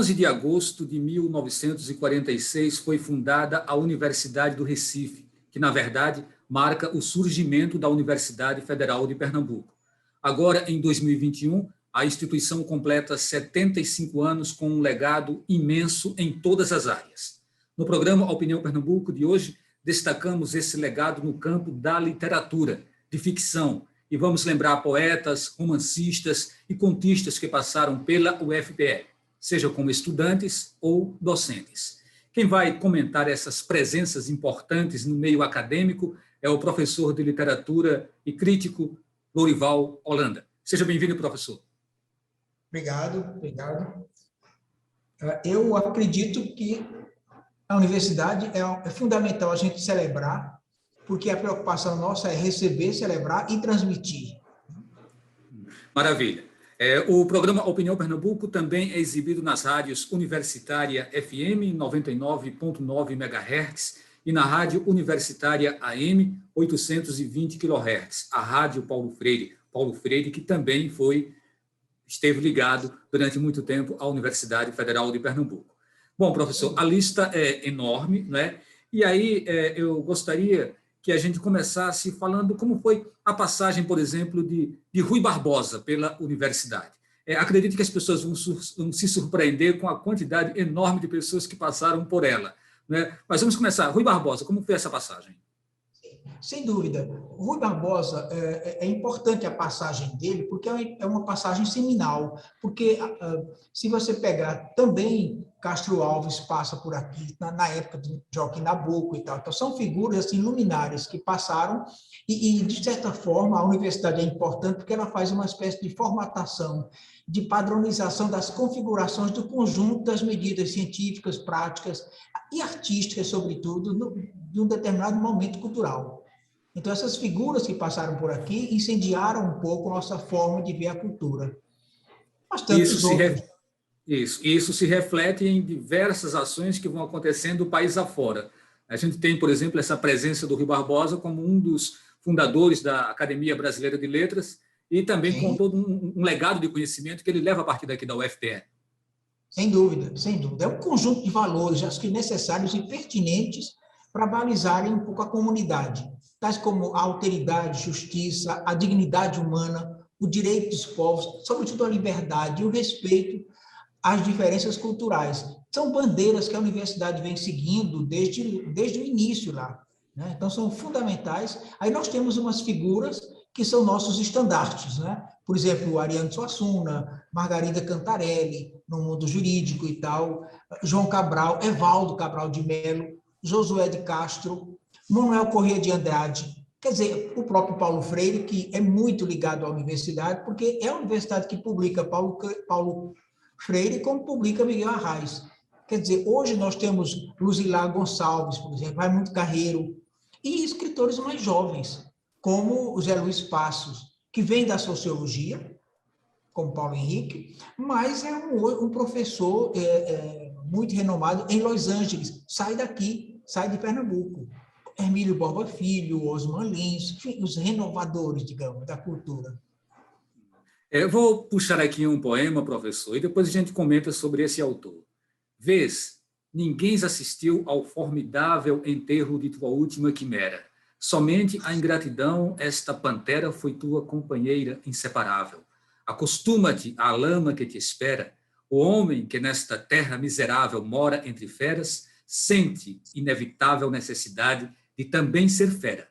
11 de agosto de 1946 foi fundada a Universidade do Recife, que, na verdade, marca o surgimento da Universidade Federal de Pernambuco. Agora, em 2021, a instituição completa 75 anos com um legado imenso em todas as áreas. No programa Opinião Pernambuco de hoje, destacamos esse legado no campo da literatura, de ficção, e vamos lembrar poetas, romancistas e contistas que passaram pela UFPE, seja como estudantes ou docentes. Quem vai comentar essas presenças importantes no meio acadêmico é o professor de literatura e crítico Lourival Holanda. Seja bem-vindo, professor. Obrigado. Eu acredito que a universidade é fundamental a gente celebrar, porque a preocupação nossa é receber, celebrar e transmitir. Maravilha. O programa Opinião Pernambuco também é exibido nas rádios Universitária FM 99.9 MHz e na Rádio Universitária AM 820 kHz, a Rádio Paulo Freire, que também esteve ligado durante muito tempo à Universidade Federal de Pernambuco. Bom, professor, a lista é enorme, né? E aí eu gostaria que a gente começasse falando como foi a passagem, por exemplo, de Rui Barbosa pela universidade. Acredito que as pessoas vão se surpreender com a quantidade enorme de pessoas que passaram por ela, né? Mas vamos começar. Rui Barbosa, como foi essa passagem? Sem dúvida. Rui Barbosa, é importante a passagem dele, porque é uma passagem seminal, porque se você pegar também, Castro Alves passa por aqui, na época de Joaquim Nabuco e tal, então são figuras assim, luminares que passaram, e de certa forma a universidade é importante porque ela faz uma espécie de formatação, de padronização das configurações do conjunto das medidas científicas, práticas e artísticas, sobretudo, de um determinado momento cultural. Então, essas figuras que passaram por aqui incendiaram um pouco a nossa forma de ver a cultura. Mas tantos outros. Isso se reflete em diversas ações que vão acontecendo do país afora. A gente tem, por exemplo, essa presença do Rui Barbosa como um dos fundadores da Academia Brasileira de Letras e também com todo um legado de conhecimento que ele leva a partir daqui da UFPE. Sem dúvida, sem dúvida. É um conjunto de valores, acho que necessários e pertinentes para balizarem um pouco a comunidade, tais como a alteridade, justiça, a dignidade humana, o direito dos povos, sobretudo a liberdade e o respeito às diferenças culturais. São bandeiras que a universidade vem seguindo desde o início lá, né? Então, são fundamentais. Aí nós temos umas figuras que são nossos estandartes, né? Por exemplo, Ariano Suassuna, Margarida Cantarelli, no mundo jurídico e tal, João Cabral, Evaldo Cabral de Melo, Josué de Castro, Manuel Corrêa de Andrade, quer dizer, o próprio Paulo Freire, que é muito ligado à universidade, porque é a universidade que publica Paulo Freire, como publica Miguel Arraes. Quer dizer, hoje nós temos Luzilá Gonçalves, por exemplo, Raimundo Carreiro, e escritores mais jovens, como o Zé Luiz Passos, que vem da sociologia, como Paulo Henrique, mas é um professor muito renomado em Los Angeles, sai daqui, sai de Pernambuco. Hermílio Borba Filho, Osman Lins, enfim, os renovadores, digamos, da cultura. Eu vou puxar aqui um poema, professor, e depois a gente comenta sobre esse autor. Vês, ninguém assistiu ao formidável enterro de tua última quimera. Somente a ingratidão, esta pantera foi tua companheira inseparável. Acostuma-te à lama que te espera. O homem que nesta terra miserável mora entre feras, sente inevitável necessidade de também ser fera.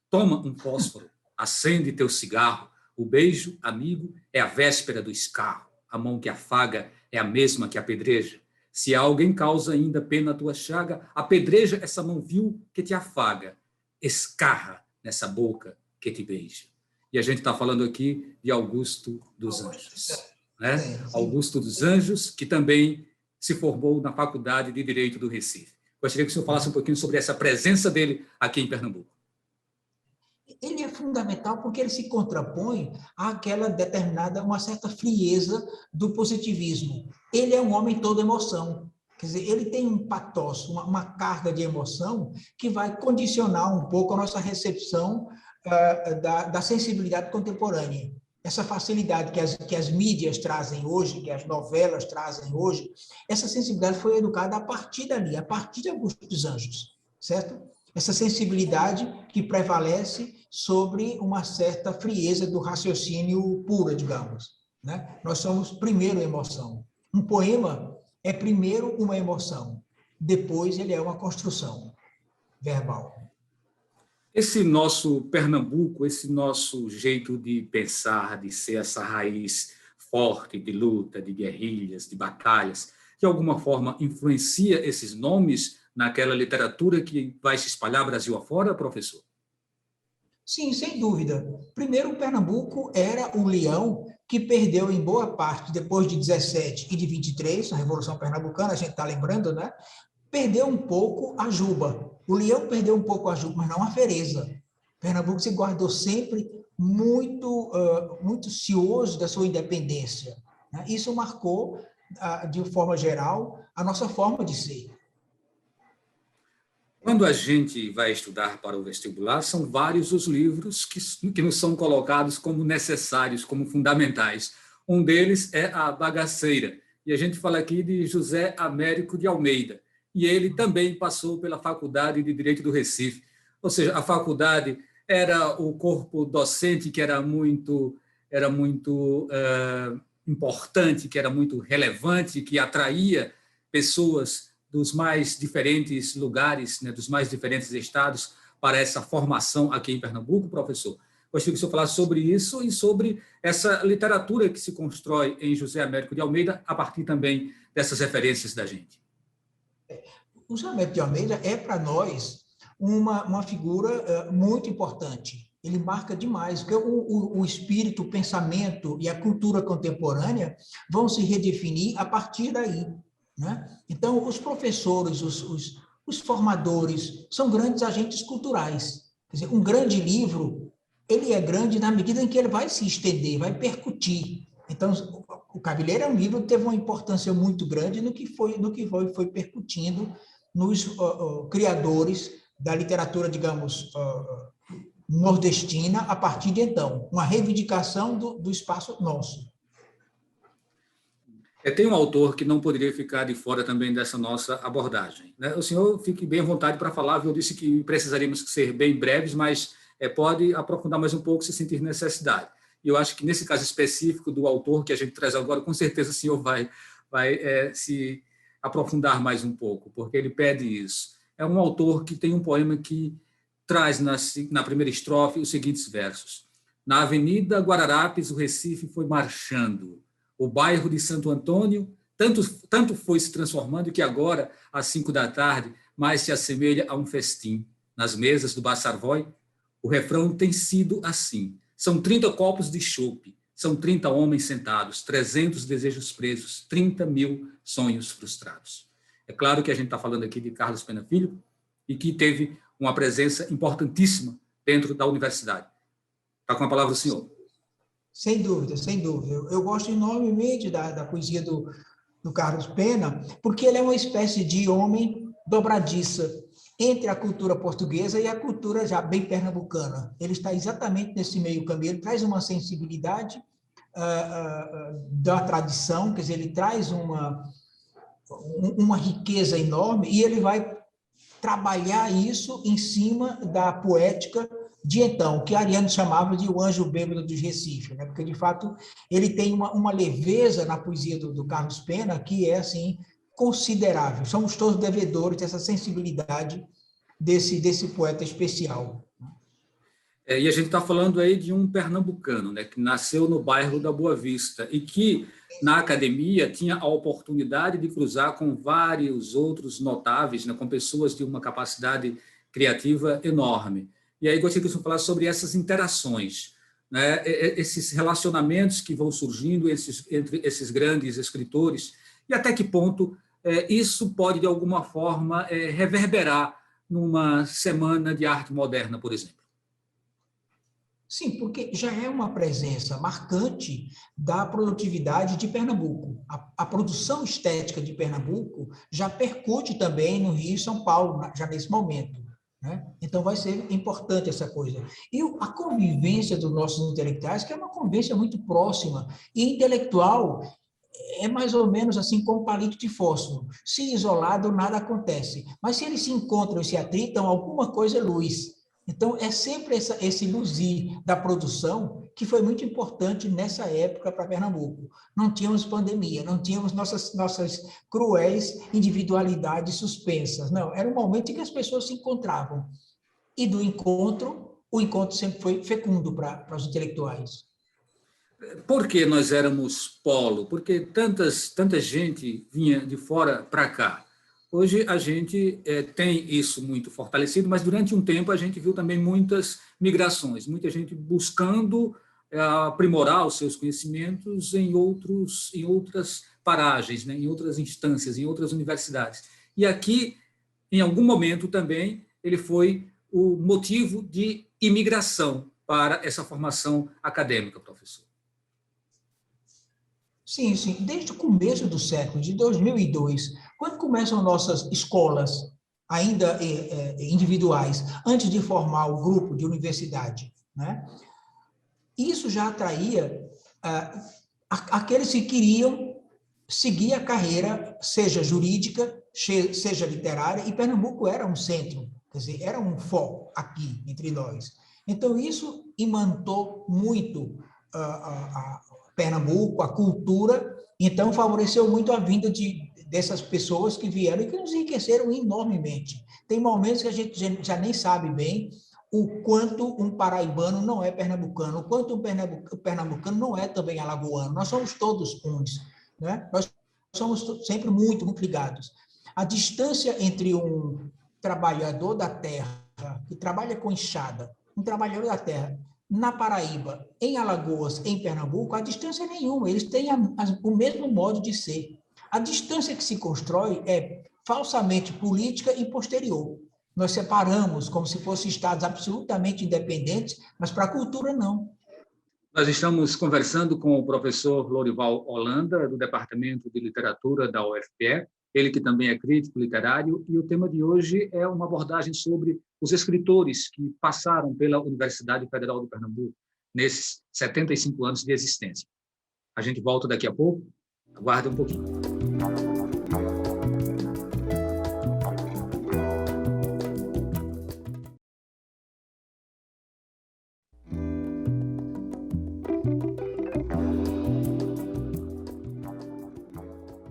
Toma um fósforo, acende teu cigarro. O beijo, amigo, é a véspera do escarro. A mão que afaga é a mesma que apedreja. Se alguém causa ainda pena a tua chaga, apedreja essa mão vil que te afaga. Escarra nessa boca que te beija. E a gente está falando aqui de Augusto dos Anjos, né? Augusto dos Anjos, que também se formou na Faculdade de Direito do Recife. Gostaria que o senhor falasse um pouquinho sobre essa presença dele aqui em Pernambuco. Ele é fundamental porque ele se contrapõe àquela determinada, uma certa frieza do positivismo. Ele é um homem todo emoção. Quer dizer, ele tem um pathos, uma carga de emoção que vai condicionar um pouco a nossa recepção da sensibilidade contemporânea. essa facilidade que as mídias trazem hoje, que as novelas trazem hoje, essa sensibilidade foi educada a partir dali, a partir de Augusto dos Anjos, certo? Essa sensibilidade que prevalece sobre uma certa frieza do raciocínio puro, digamos, né? Nós somos primeiro emoção. Um poema é primeiro uma emoção, depois ele é uma construção verbal. Esse nosso Pernambuco, esse nosso jeito de pensar, de ser essa raiz forte de luta, de guerrilhas, de batalhas, de alguma forma influencia esses nomes naquela literatura que vai se espalhar Brasil afora, professor? Sim, sem dúvida. Primeiro, o Pernambuco era o leão que perdeu em boa parte, depois de 17 e de 23, a Revolução Pernambucana, a gente está lembrando, né? Perdeu um pouco a juba. O leão perdeu um pouco a juba, mas não a fereza. Pernambuco se guardou sempre muito cioso da sua independência, né? Isso marcou, de forma geral, a nossa forma de ser. Quando a gente vai estudar para o vestibular, são vários os livros que nos são colocados como necessários, como fundamentais. Um deles é A Bagaceira, e a gente fala aqui de José Américo de Almeida, e ele também passou pela Faculdade de Direito do Recife, ou seja, a faculdade era o corpo docente que era muito importante, que era muito relevante, que atraía pessoas dos mais diferentes lugares, né, dos mais diferentes estados, para essa formação aqui em Pernambuco, professor. Gostaria que o senhor falasse sobre isso e sobre essa literatura que se constrói em José Américo de Almeida, a partir também dessas referências da gente. O José Américo de Almeida é, para nós, uma figura muito importante. Ele marca demais, porque o espírito, o pensamento e a cultura contemporânea vão se redefinir a partir daí, né? Então, os professores, os formadores, são grandes agentes culturais. Quer dizer, um grande livro, ele é grande na medida em que ele vai se estender, vai percutir. Então, o Cabeleira é um livro que teve uma importância muito grande no que foi percutindo nos criadores da literatura, digamos, nordestina, a partir de então. Uma reivindicação do espaço nosso. Tem um autor que não poderia ficar de fora também dessa nossa abordagem, né? O senhor fique bem à vontade para falar, eu disse que precisaríamos ser bem breves, mas pode aprofundar mais um pouco se sentir necessidade. E eu acho que nesse caso específico do autor que a gente traz agora, com certeza o senhor vai se aprofundar mais um pouco, porque ele pede isso. É um autor que tem um poema que traz na primeira estrofe os seguintes versos. Na Avenida Guararapes, o Recife foi marchando. O bairro de Santo Antônio tanto foi se transformando que agora, às 5 da tarde, mais se assemelha a um festim. Nas mesas do Bar Savoy, o refrão tem sido assim. São 30 copos de chope, são 30 homens sentados, 300 desejos presos, 30 mil sonhos frustrados. É claro que a gente está falando aqui de Carlos Pena Filho e que teve uma presença importantíssima dentro da universidade. Está com a palavra o senhor. Sem dúvida, sem dúvida. Eu gosto enormemente da poesia do Carlos Pena, porque ele é uma espécie de homem dobradiça entre a cultura portuguesa e a cultura já bem pernambucana. Ele está exatamente nesse meio caminho, ele traz uma sensibilidade da tradição, quer dizer, ele traz uma riqueza enorme e ele vai trabalhar isso em cima da poética de então, que Ariano chamava de o anjo bêbado de Recife, né? Porque, de fato, ele tem uma leveza na poesia do Carlos Pena que é, assim, considerável. Somos todos devedores dessa sensibilidade desse poeta especial. E a gente está falando aí de um pernambucano, né, que nasceu no bairro da Boa Vista e que, na academia, tinha a oportunidade de cruzar com vários outros notáveis, né, com pessoas de uma capacidade criativa enorme. E aí gostaria que o senhor falasse sobre essas interações, né, esses relacionamentos que vão surgindo entre esses grandes escritores, e até que ponto isso pode, de alguma forma, reverberar numa semana de arte moderna, por exemplo. Sim, porque já é uma presença marcante da produtividade de Pernambuco. A produção estética de Pernambuco já percute também no Rio e São Paulo, já nesse momento. né? Então, vai ser importante essa coisa. E a convivência dos nossos intelectuais, que é uma convivência muito próxima, e intelectual é mais ou menos assim como palito de fósforo. Se isolado, nada acontece. Mas se eles se encontram e se atritam, alguma coisa é luz. Então, é sempre esse luzir da produção que foi muito importante nessa época para Pernambuco. Não tínhamos pandemia, não tínhamos nossas cruéis individualidades suspensas. Não, era um momento em que as pessoas se encontravam. E do encontro, o encontro sempre foi fecundo para os intelectuais. Por que nós éramos polo? Porque tanta gente vinha de fora para cá. Hoje a gente tem isso muito fortalecido, mas durante um tempo a gente viu também muitas migrações, muita gente buscando aprimorar os seus conhecimentos em outras paragens, né, em outras instâncias, em outras universidades. E aqui, em algum momento também, ele foi o motivo de imigração para essa formação acadêmica, professor. Sim, sim. Desde o começo do século, de 2002, quando começam nossas escolas, ainda individuais, antes de formar o grupo de universidade, né? Isso já atraía aqueles que queriam seguir a carreira, seja jurídica, seja literária, e Pernambuco era um centro, quer dizer, era um foco aqui entre nós. Então, isso imantou muito Pernambuco, a cultura, então favoreceu muito a vinda dessas pessoas que vieram e que nos enriqueceram enormemente. Tem momentos que a gente já nem sabe bem o quanto um paraibano não é pernambucano, o quanto um pernambucano não é também alagoano. Nós somos todos uns, né? Nós somos sempre muito, muito ligados. A distância entre um trabalhador da terra, que trabalha com enxada, um trabalhador da terra, na Paraíba, em Alagoas, em Pernambuco, a distância é nenhuma, eles têm o mesmo modo de ser. A distância que se constrói é falsamente política e posterior. Nós separamos como se fossem estados absolutamente independentes, mas para a cultura não. Nós estamos conversando com o professor Lorival Holanda, do Departamento de Literatura da UFPE, ele que também é crítico literário, e o tema de hoje é uma abordagem sobre os escritores que passaram pela Universidade Federal de Pernambuco nesses 75 anos de existência. A gente volta daqui a pouco, aguarde um pouquinho.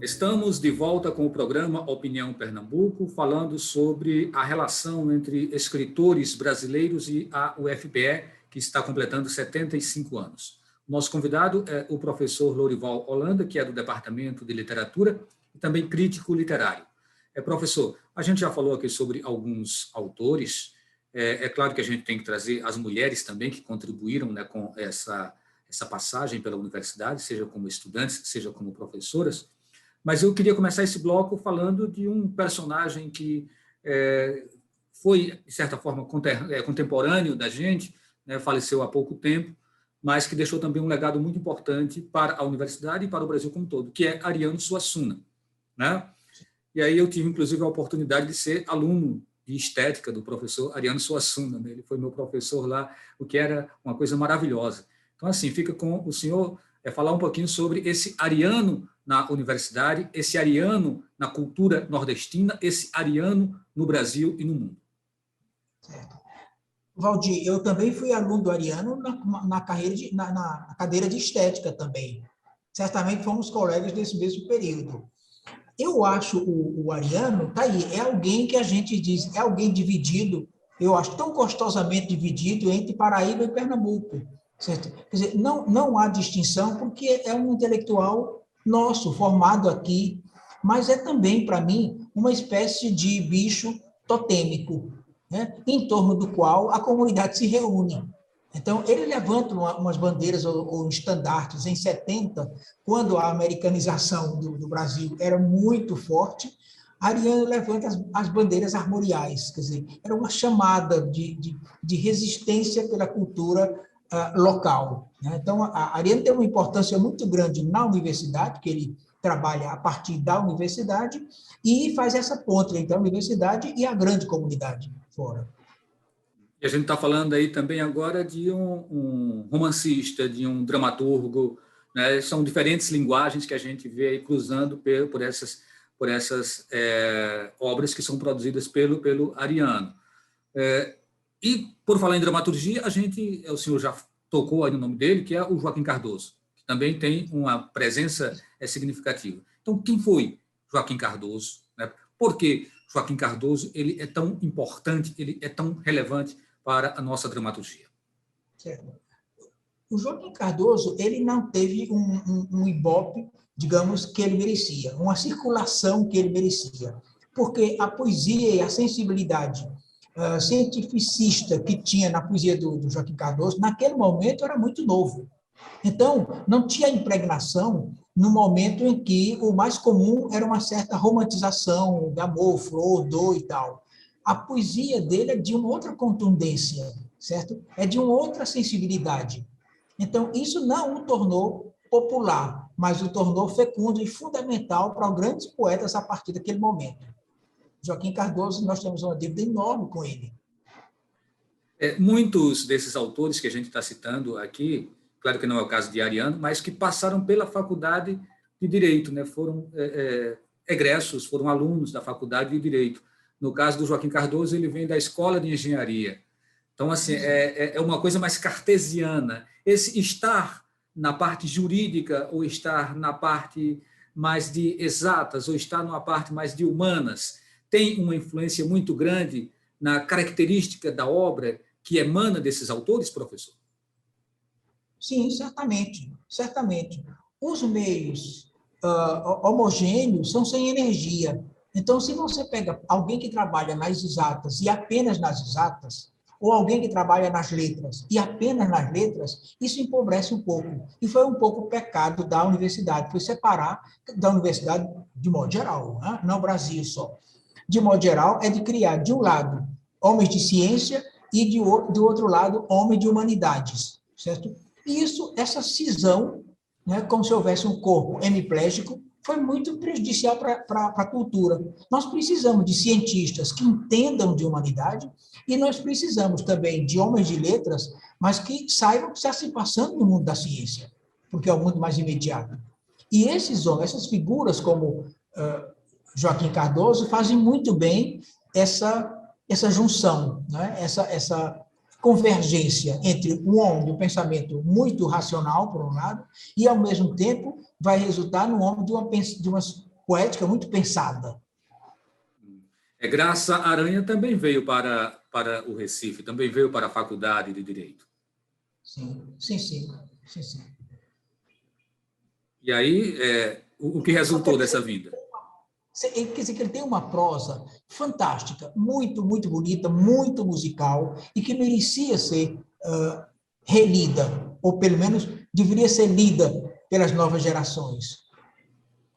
Estamos de volta com o programa Opinião Pernambuco, falando sobre a relação entre escritores brasileiros e a UFPE, que está completando 75 anos. Nosso convidado é o professor Lorival Holanda, que é do Departamento de Literatura e também crítico literário. Professor, a gente já falou aqui sobre alguns autores, é claro que a gente tem que trazer as mulheres também que contribuíram, né, com essa passagem pela universidade, seja como estudantes, seja como professoras. Mas eu queria começar esse bloco falando de um personagem que foi, de certa forma, contemporâneo da gente, né, faleceu há pouco tempo, mas que deixou também um legado muito importante para a universidade e para o Brasil como um todo, que é Ariano Suassuna, né? E aí eu tive, inclusive, a oportunidade de ser aluno de estética do professor Ariano Suassuna, né? Ele foi meu professor lá, o que era uma coisa maravilhosa. Então, assim, fica com o senhor falar um pouquinho sobre esse Ariano na universidade, esse Ariano na cultura nordestina, esse Ariano no Brasil e no mundo. Certo. Valdir, eu também fui aluno do Ariano na cadeira de estética também. Certamente fomos colegas desse mesmo período. Eu acho o Ariano, tá aí, é alguém que a gente diz, é alguém dividido, eu acho tão gostosamente dividido entre Paraíba e Pernambuco. Certo? Quer dizer, não há distinção, porque é um intelectual nosso, formado aqui, mas é também, para mim, uma espécie de bicho totêmico, né? Em torno do qual a comunidade se reúne. Então, ele levanta umas bandeiras ou estandartes em 70, quando a americanização do Brasil era muito forte. Ariano levanta as bandeiras armoriais, quer dizer, era uma chamada de resistência pela cultura local. Né? Então, a Ariano tem uma importância muito grande na universidade, que ele trabalha a partir da universidade e faz essa ponte entre a universidade e a grande comunidade fora. E a gente está falando aí também agora de um romancista, de um dramaturgo, né? São diferentes linguagens que a gente vê aí cruzando por essas obras que são produzidas pelo Ariano. E, por falar em dramaturgia, o senhor já tocou aí no nome dele, que é o Joaquim Cardoso, que também tem uma presença significativa. Então, quem foi Joaquim Cardoso? Né? Por que Joaquim Cardoso ele é tão importante, ele é tão relevante para a nossa dramaturgia? Certo. O Joaquim Cardoso ele não teve um ibope, digamos, que ele merecia, uma circulação que ele merecia, porque a poesia e a sensibilidade cientificista que tinha na poesia do Joaquim Cardoso, naquele momento era muito novo. Então, não tinha impregnação no momento em que o mais comum era uma certa romantização de amor, flor, dor e tal. A poesia dele é de uma outra contundência, certo? É de uma outra sensibilidade. Então, isso não o tornou popular, mas o tornou fecundo e fundamental para os grandes poetas a partir daquele momento. Joaquim Cardoso, nós temos uma dívida enorme com ele. Muitos desses autores que a gente está citando aqui, claro que não é o caso de Ariano, mas que passaram pela faculdade de Direito, né? Foram egressos, foram alunos da faculdade de Direito. No caso do Joaquim Cardoso, ele vem da Escola de Engenharia. Então, assim, é uma coisa mais cartesiana. Esse estar na parte jurídica ou estar na parte mais de exatas ou estar numa parte mais de humanas tem uma influência muito grande na característica da obra que emana desses autores, professor? Sim, certamente, certamente. Os meios homogêneos são sem energia. Então, se você pega alguém que trabalha nas exatas e apenas nas exatas, ou alguém que trabalha nas letras e apenas nas letras, isso empobrece um pouco. E foi um pouco o pecado da universidade, foi separar da universidade de modo geral, né? Não o Brasil só. De modo geral, é de criar, de um lado, homens de ciência e, do outro lado, homens de humanidades, certo? E essa cisão, né, como se houvesse um corpo hemiplégico, foi muito prejudicial para a cultura. Nós precisamos de cientistas que entendam de humanidade e nós precisamos também de homens de letras, mas que saibam o que está se passando no mundo da ciência, porque é o mundo mais imediato. E esses homens, essas figuras como Joaquim Cardoso fazem muito bem essa junção, né? essa convergência entre um homem de um pensamento muito racional, por um lado, e, ao mesmo tempo, vai resultar no homem de uma poética muito pensada. Graça Aranha também veio para o Recife, também veio para a Faculdade de Direito. Sim. E aí, o que resultou dessa vinda? Quer dizer que ele tem uma prosa fantástica, muito, muito bonita, muito musical, e que merecia ser relida, ou pelo menos deveria ser lida pelas novas gerações,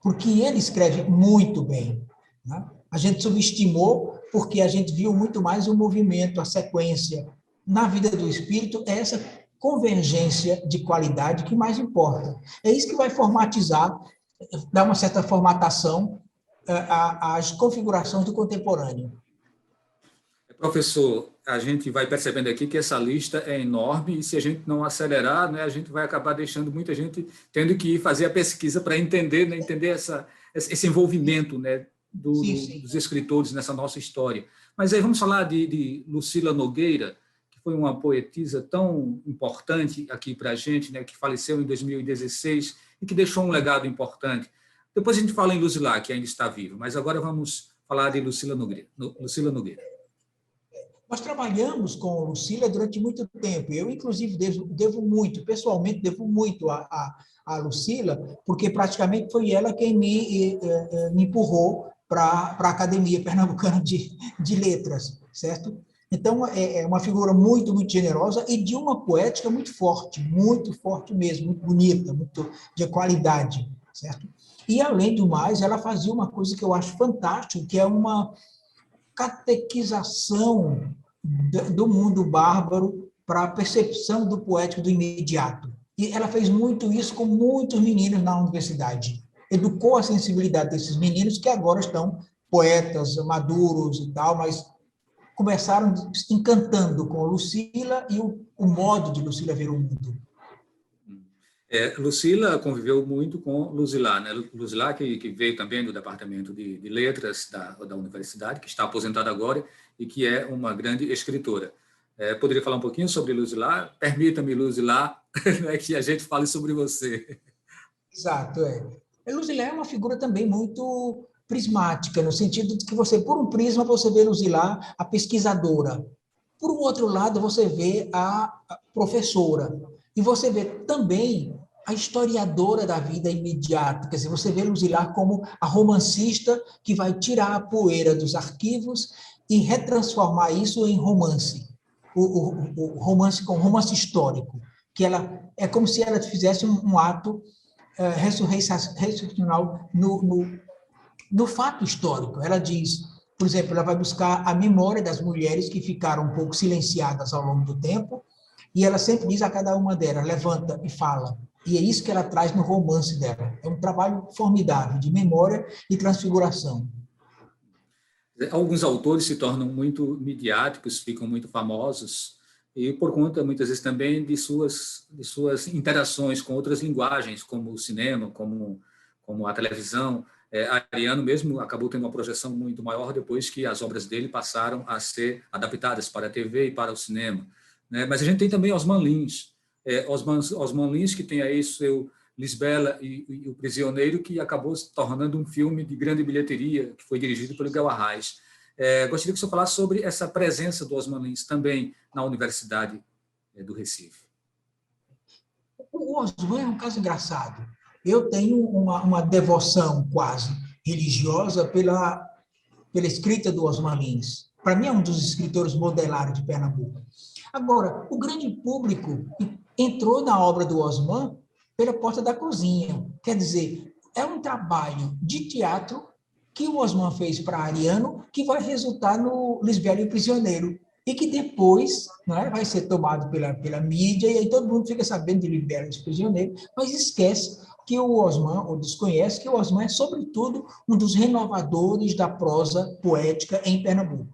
porque ele escreve muito bem, né? A gente subestimou porque a gente viu muito mais o movimento, a sequência. Na vida do espírito, é essa convergência de qualidade que mais importa. É isso que vai formatizar, dar uma certa formatação às configurações do contemporâneo. Professor, a gente vai percebendo aqui que essa lista é enorme e se a gente não acelerar, né, a gente vai acabar deixando muita gente tendo que ir fazer a pesquisa para entender, né, entender esse envolvimento, né, dos escritores nessa nossa história. Mas aí vamos falar de Lucila Nogueira, que foi uma poetisa tão importante aqui para a gente, né, que faleceu em 2016 e que deixou um legado importante. Depois a gente fala em Luzilá, que ainda está viva, mas agora vamos falar de Lucila Nogueira. Nós trabalhamos com Lucila durante muito tempo. Eu, inclusive, devo muito, pessoalmente, devo muito a Lucila, porque praticamente foi ela quem me empurrou para a Academia Pernambucana de Letras, certo? Então, é uma figura muito, muito generosa e de uma poética muito forte mesmo, muito bonita, muito de qualidade, certo? E, além do mais, ela fazia uma coisa que eu acho fantástico, que é uma catequização do mundo bárbaro para a percepção do poético do imediato. E ela fez muito isso com muitos meninos na universidade. Educou a sensibilidade desses meninos que agora estão poetas, maduros e tal, mas começaram encantando com Lucila e o modo de Lucila ver o mundo. Lucila conviveu muito com Luzilá, né? Luzilá, que veio também do Departamento de Letras da Universidade, que está aposentada agora e que é uma grande escritora. Poderia falar um pouquinho sobre Luzilá? Permita-me, Luzilá, que a gente fale sobre você. Exato, A Luzilá é uma figura também muito prismática, no sentido de que você, por um prisma, você vê Luzilá, a pesquisadora. Por um outro lado, você vê a professora. E você vê também a historiadora da vida imediata. Quer dizer, você vê Luzilá como a romancista que vai tirar a poeira dos arquivos e retransformar isso em romance. O romance com romance histórico. Que ela é como se ela fizesse um ato ressurreicional no fato histórico. Ela diz, por exemplo, ela vai buscar a memória das mulheres que ficaram um pouco silenciadas ao longo do tempo, e ela sempre diz a cada uma delas, levanta e fala. E é isso que ela traz no romance dela. É um trabalho formidável de memória e transfiguração. Alguns autores se tornam muito midiáticos, ficam muito famosos, e por conta, muitas vezes, também de suas interações com outras linguagens, como o cinema, como a televisão. Ariano mesmo acabou tendo uma projeção muito maior depois que as obras dele passaram a ser adaptadas para a TV e para o cinema. Né? Mas a gente tem também Osman Lins. Osman Lins, que tem aí seu Lisbela e o Prisioneiro, que acabou se tornando um filme de grande bilheteria, que foi dirigido pelo Guel Arraes. Gostaria que o senhor falasse sobre essa presença do Osman Lins também na Universidade do Recife. O Osman é um caso engraçado. Eu tenho uma devoção quase religiosa pela escrita do Osman Lins. Para mim, é um dos escritores modelares de Pernambuco. Agora, o grande público entrou na obra do Osman pela porta da cozinha. Quer dizer, é um trabalho de teatro que o Osman fez para Ariano, que vai resultar no Lisbela e o Prisioneiro, e que depois, né, vai ser tomado pela mídia, e aí todo mundo fica sabendo de Lisbela e o Prisioneiro, mas esquece que o Osman, ou desconhece que o Osman é, sobretudo, um dos renovadores da prosa poética em Pernambuco.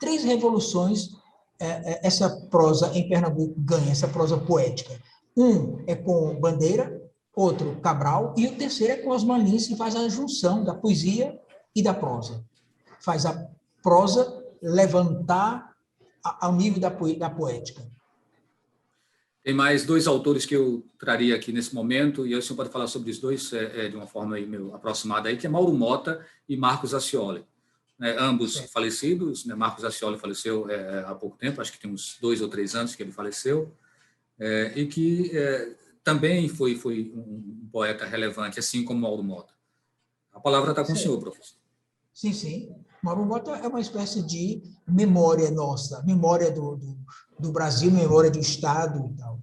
3 revoluções essa prosa em Pernambuco ganha, essa prosa poética. Um é com Bandeira, outro Cabral, e o terceiro é com Osman Lins, que faz a junção da poesia e da prosa. Faz a prosa levantar ao nível da poética. Tem mais 2 autores que eu traria aqui nesse momento, e aí o senhor pode falar sobre os dois de uma forma aí meio aproximada, aí, que é Mauro Mota e Marcos Accioli. Ambos falecidos, né? Marcos Accioli faleceu há pouco tempo, acho que tem uns 2 ou 3 anos que ele faleceu, e que também foi um poeta relevante, assim como Mauro Mota. A palavra está com o senhor, professor. Sim, sim. Mauro Mota é uma espécie de memória nossa, memória do Brasil, memória do Estado e tal.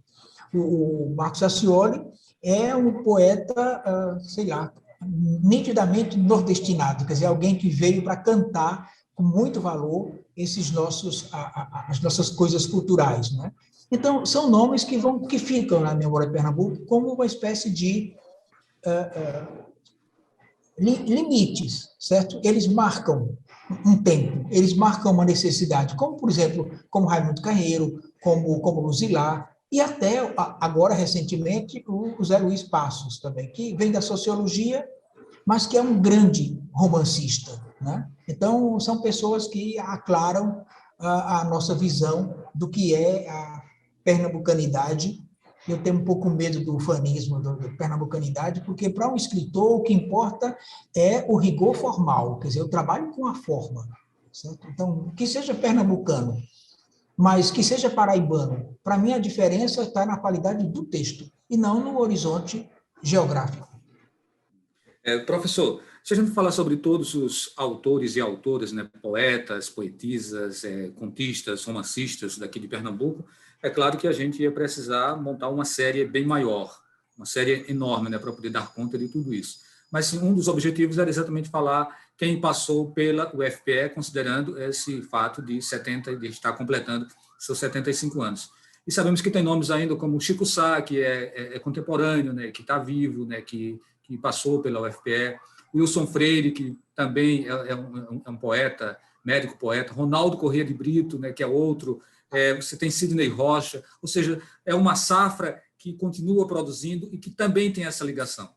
O Marcos Accioli é um poeta, sei lá, nitidamente nordestinado, quer dizer, alguém que veio para cantar com muito valor as nossas coisas culturais, né? Então, são nomes que ficam na memória de Pernambuco como uma espécie de limites, certo? Eles marcam um tempo, eles marcam uma necessidade, como, por exemplo, como Raimundo Carreiro, como Luzilá, e até, agora, recentemente, o Zé Luiz Passos também, que vem da sociologia, mas que é um grande romancista, né? Então, são pessoas que aclaram a nossa visão do que é a pernambucanidade. Eu tenho um pouco medo do ufanismo, da pernambucanidade, porque para um escritor o que importa é o rigor formal, quer dizer, eu trabalho com a forma, certo? Então, que seja pernambucano, mas que seja paraibano, para mim a diferença está na qualidade do texto e não no horizonte geográfico. Professor, se a gente falar sobre todos os autores e autoras, né, poetas, poetisas, contistas, romancistas daqui de Pernambuco, é claro que a gente ia precisar montar uma série bem maior, uma série enorme, né, para poder dar conta de tudo isso. Mas sim, um dos objetivos era exatamente falar quem passou pela UFPE, considerando esse fato de estar completando seus 75 anos. E sabemos que tem nomes ainda como Chico Sá, que é contemporâneo, né, que está vivo, né, que passou pela UFPE, Wilson Freire, que também é um poeta médico poeta, Ronaldo Corrêa de Brito, né, que é outro, você tem Sidney Rocha, ou seja, é uma safra que continua produzindo e que também tem essa ligação.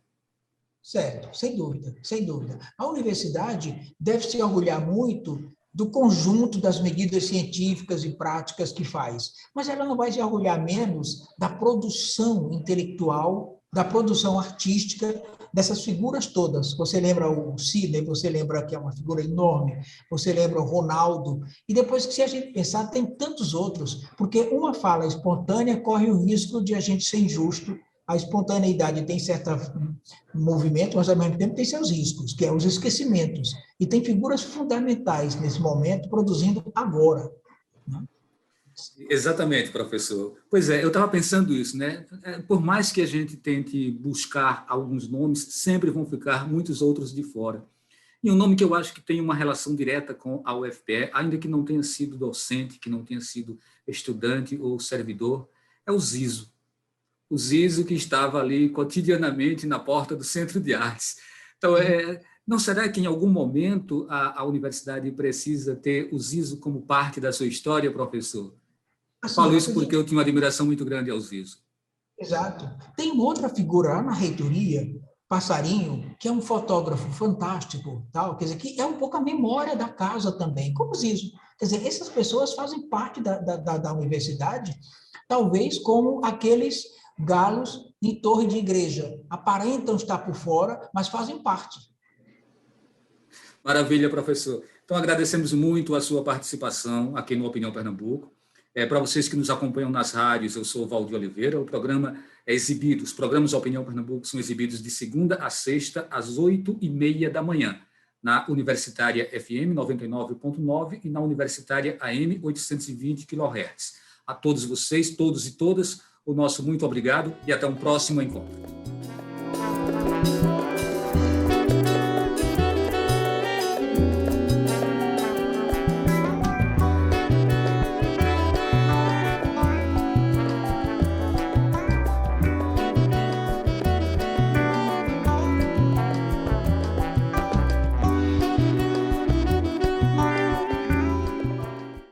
Certo, sem dúvida, sem dúvida. A universidade deve se orgulhar muito do conjunto das medidas científicas e práticas que faz, mas ela não vai se orgulhar menos da produção intelectual, da produção artística dessas figuras todas. Você lembra o Sidney, você lembra que é uma figura enorme, você lembra o Ronaldo, e depois que se a gente pensar, tem tantos outros, porque uma fala espontânea corre o risco de a gente ser injusto. A espontaneidade tem certo movimento, mas ao mesmo tempo tem seus riscos, que é os esquecimentos. E tem figuras fundamentais nesse momento produzindo agora. Né? Exatamente, professor. Pois é, eu estava pensando isso, né? Por mais que a gente tente buscar alguns nomes, sempre vão ficar muitos outros de fora. E um nome que eu acho que tem uma relação direta com a UFPE, ainda que não tenha sido docente, que não tenha sido estudante ou servidor, é o Zizo. O Zizo que estava ali cotidianamente na porta do Centro de Artes. Então, não será que em algum momento a universidade precisa ter o Zizo como parte da sua história, professor? Assim, Falo isso porque eu tenho uma admiração muito grande ao Zizo. Exato. Tem outra figura lá na reitoria, Passarinho, que é um fotógrafo fantástico, tal, quer dizer, que é um pouco a memória da casa também, como o Zizo. Quer dizer, essas pessoas fazem parte da universidade, talvez como aqueles galos em torre de igreja. Aparentam estar por fora, mas fazem parte. Maravilha, professor. Então, agradecemos muito a sua participação aqui no Opinião Pernambuco. Para vocês que nos acompanham nas rádios, eu sou o Valdir Oliveira. O programa é exibido, os programas Opinião Pernambuco são exibidos de segunda a sexta, às 8h30 da manhã, na Universitária FM 99.9 e na Universitária AM 820 kHz. A todos vocês, todos e todas, o nosso muito obrigado e até um próximo encontro.